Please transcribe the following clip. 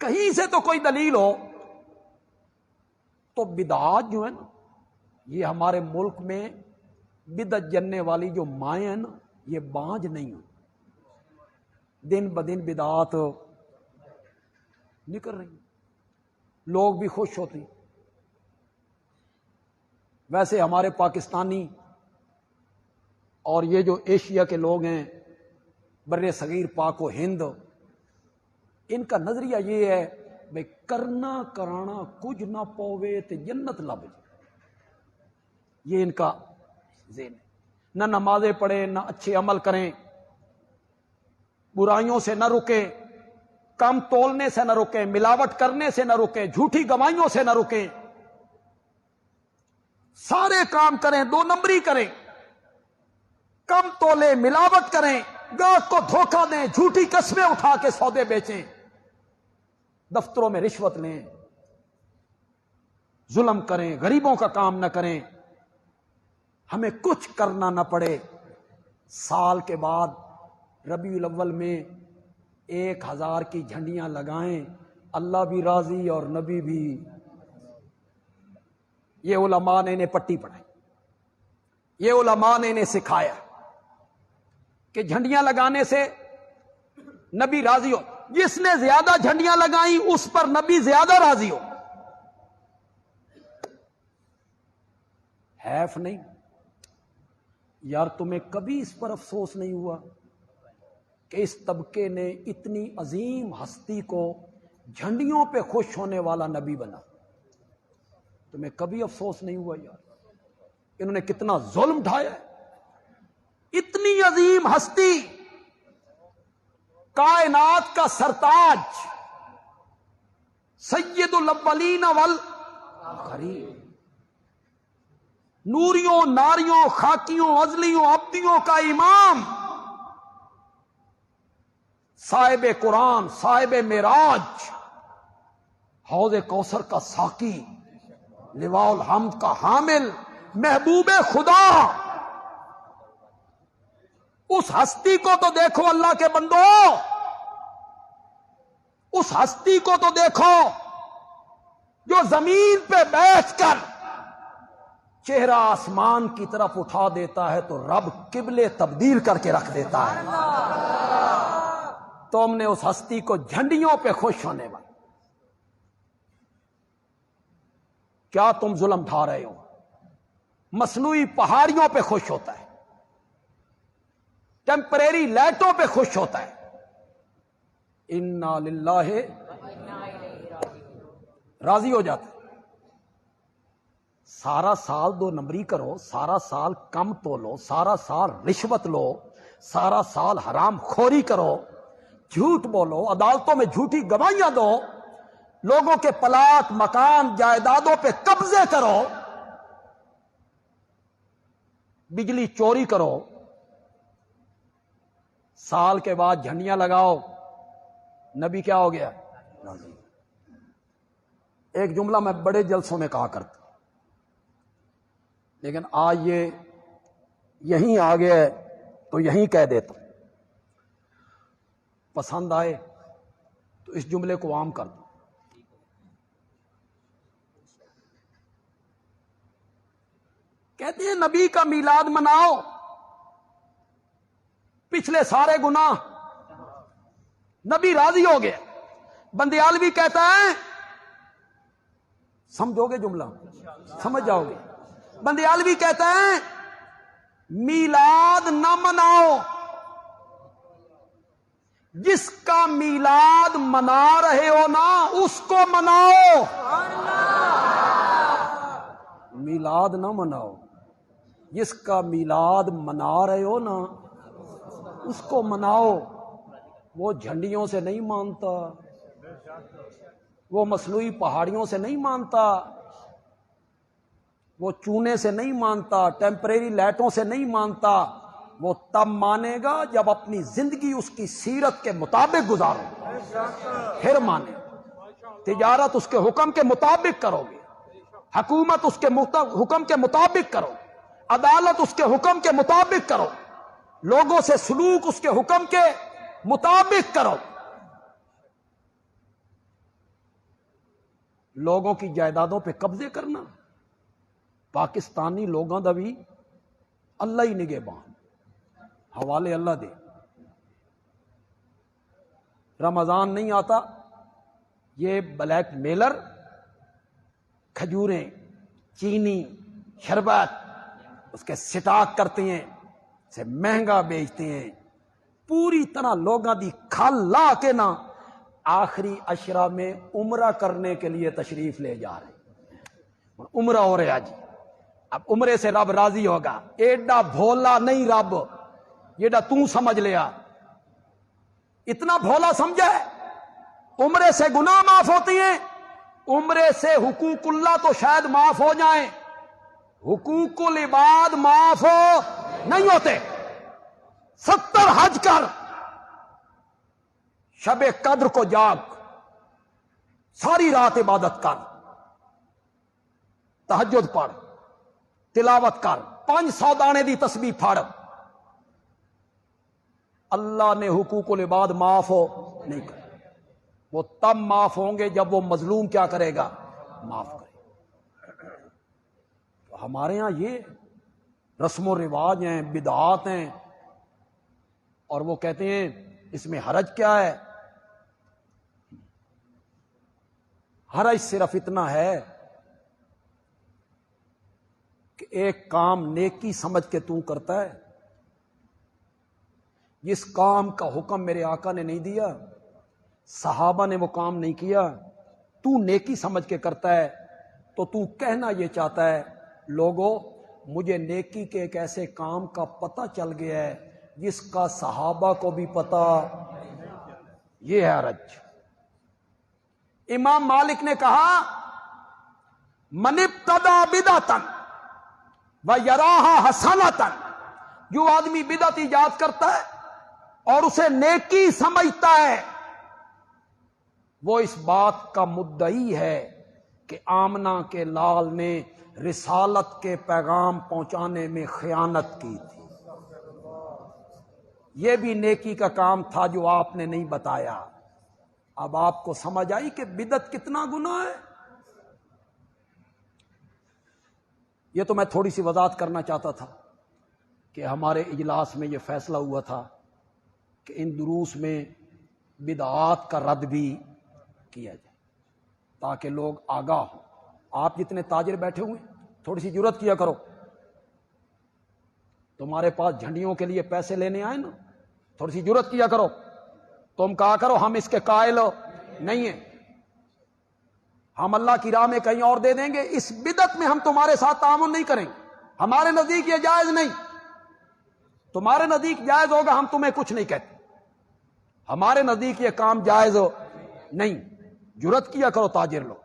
کہیں سے تو کوئی دلیل ہو. تو بدعات جو ہے نا، یہ ہمارے ملک میں بدعت جننے والی جو مائیں ہیں نا، یہ بانجھ نہیں ہو، دن بدن بدعات نکل رہی ہیں، لوگ بھی خوش ہوتے ہیں. ویسے ہمارے پاکستانی اور یہ جو ایشیا کے لوگ ہیں، بر صغیر پاک و ہند، ان کا نظریہ یہ ہے بھئی کرنا کرانا کچھ نہ پوے تے جنت لب جائے. یہ ان کا ذہن ہے. نہ نمازیں پڑھیں، نہ اچھے عمل کریں، برائیوں سے نہ رکیں، کم تولنے سے نہ رکیں، ملاوٹ کرنے سے نہ رکیں، جھوٹی گواہیوں سے نہ رکیں، سارے کام کریں، 2 نمبری کریں، کم تولے، ملاوٹ کریں، گاہک کو دھوکہ دیں، جھوٹی قسمیں اٹھا کے سودے بیچیں، دفتروں میں رشوت لیں، ظلم کریں، غریبوں کا کام نہ کریں، ہمیں کچھ کرنا نہ پڑے. سال کے بعد ربیع الاول میں 1000 کی جھنڈیاں لگائیں، اللہ بھی راضی اور نبی بھی. یہ علماء نے انہیں پٹی پڑھائی، یہ علماء نے انہیں سکھایا کہ جھنڈیاں لگانے سے نبی راضی ہو. جس نے زیادہ جھنڈیاں لگائیں اس پر نبی زیادہ راضی ہو. حیف نہیں یار، تمہیں کبھی اس پر افسوس نہیں ہوا کہ اس طبقے نے اتنی عظیم ہستی کو جھنڈیوں پہ خوش ہونے والا نبی بنا؟ تمہیں کبھی افسوس نہیں ہوا یار؟ انہوں نے کتنا ظلم ڈھایا ہے. اتنی عظیم ہستی، کائنات کا سرتاج، سید الاولین والآخرین، نوریوں ناریوں خاکیوں ازلیوں ابدیوں کا امام، صاحب قرآن، صاحب معراج، حوض کوثر کا ساقی، لواء الحمد کا حامل، محبوب خدا. اس ہستی کو تو دیکھو اللہ کے بندو، اس ہستی کو تو دیکھو جو زمین پہ بیٹھ کر چہرہ آسمان کی طرف اٹھا دیتا ہے تو رب قبلے تبدیل کر کے رکھ دیتا ہے. تم نے اس ہستی کو جھنڈیوں پہ خوش ہونے والا، کیا تم ظلم ڈھا رہے ہو؟ مصنوعی پہاڑیوں پہ خوش ہوتا ہے، ٹیمپریری لائٹوں پہ خوش ہوتا ہے. انا للہ، راضی ہو جاتا ہے. سارا سال 2 نمبری کرو، سارا سال کم تولو، سارا سال رشوت لو، سارا سال حرام خوری کرو، جھوٹ بولو، عدالتوں میں جھوٹی گواہیاں دو، لوگوں کے پلاٹ مکان جائیدادوں پہ قبضے کرو، بجلی چوری کرو، سال کے بعد جھنڈیاں لگاؤ، نبی کیا ہو گیا؟ راضی. ایک جملہ میں بڑے جلسوں میں کہا کرتا، لیکن آج یہ یہیں آ گیا ہے تو یہیں کہہ دیتا ہوں. پسند آئے تو اس جملے کو عام کر دو. کہتے ہیں نبی کا میلاد مناؤ، پچھلے سارے گناہ، نبی راضی ہو گیا. بندیالوی کہتا ہے، سمجھو گے جملہ، سمجھ جاؤ گے. بندیالوی کہتا ہے میلاد نہ مناؤ، جس کا میلاد منا رہے ہو نا اس کو مناؤ. میلاد نہ مناؤ، جس کا میلاد منا رہے ہو نا اس کو مناؤ. وہ جھنڈیوں سے نہیں مانتا، وہ مصنوعی پہاڑیوں سے نہیں مانتا، وہ چونے سے نہیں مانتا، ٹیمپریری لائٹوں سے نہیں مانتا. وہ تب مانے گا جب اپنی زندگی اس کی سیرت کے مطابق گزارو، پھر مانے. تجارت اس کے حکم کے مطابق کرو گے، حکومت اس کے حکم کے مطابق کرو، عدالت اس کے حکم کے مطابق کرو، لوگوں سے سلوک اس کے حکم کے مطابق کرو. لوگوں کی جائیدادوں پہ قبضے کرنا. پاکستانی لوگوں دا بھی اللہ ہی نگہبان، حوالے اللہ دے. رمضان نہیں آتا، یہ بلیک میلر کھجوریں، چینی، شربت اس کے سٹاک کرتے ہیں، اسے مہنگا بیچتے ہیں، پوری طرح لوگوں دی کھال لا کے نا آخری عشرہ میں عمرہ کرنے کے لیے تشریف لے جا رہے ہیں. عمرہ ہو رہا جی. اب عمرے سے رب راضی ہوگا. ایڈا بھولا نہیں رب جیڑا تو سمجھ لیا. اتنا بھولا سمجھا ہے؟ عمرے سے گناہ معاف ہوتی ہیں، عمرے سے حقوق اللہ تو شاید معاف ہو جائیں، حقوق العباد معاف ہو نہیں ہوتے. 70 حج کر، شب قدر کو جاگ، ساری رات عبادت کر، تہجد پڑھ، تلاوت کر، 500 دانے دی تسبیح پڑھ، اللہ نے حقوق العباد معاف ہو نہیں کرے. وہ تب معاف ہوں گے جب وہ مظلوم کیا کرے گا؟ معاف کرے. تو ہمارے ہاں یہ رسم و رواج ہیں، بدعات ہیں، اور وہ کہتے ہیں اس میں حرج کیا ہے؟ حرج صرف اتنا ہے کہ ایک کام نیکی سمجھ کے تو کرتا ہے. جس کام کا حکم میرے آقا نے نہیں دیا، صحابہ نے وہ کام نہیں کیا، تو نیکی سمجھ کے کرتا ہے، تو تو کہنا یہ چاہتا ہے لوگوں مجھے نیکی کے ایک ایسے کام کا پتہ چل گیا ہے جس کا صحابہ کو بھی پتہ. یہ ہے حرج. امام مالک نے کہا من ابتدع بدعتا ویراها حسنۃ، جو آدمی بدعت ایجاد کرتا ہے اور اسے نیکی سمجھتا ہے، وہ اس بات کا مدعی ہے کہ آمنہ کے لال نے رسالت کے پیغام پہنچانے میں خیانت کی تھی. یہ بھی نیکی کا کام تھا جو آپ نے نہیں بتایا. اب آپ کو سمجھ آئی کہ بدعت کتنا گناہ ہے؟ یہ تو میں تھوڑی سی وضاحت کرنا چاہتا تھا کہ ہمارے اجلاس میں یہ فیصلہ ہوا تھا کہ ان دروس میں بدعات کا رد بھی کیا جائے تاکہ لوگ آگاہ ہوں. آپ جتنے تاجر بیٹھے ہوئے تھوڑی سی جرات کیا کرو. تمہارے پاس جھنڈیوں کے لیے پیسے لینے آئے نا، تھوڑی سی جرات کیا کرو. تم کہا کرو ہم اس کے قائل نہیں ہیں، ہم اللہ کی راہ میں کہیں اور دے دیں گے، اس بدعت میں ہم تمہارے ساتھ تعاون نہیں کریں گے، ہمارے نزدیک یہ جائز نہیں. تمہارے نزدیک جائز ہوگا، ہم تمہیں کچھ نہیں کہتے، ہمارے نزدیک یہ کام جائز نہیں. جرات کیا کرو تاجر لوگ.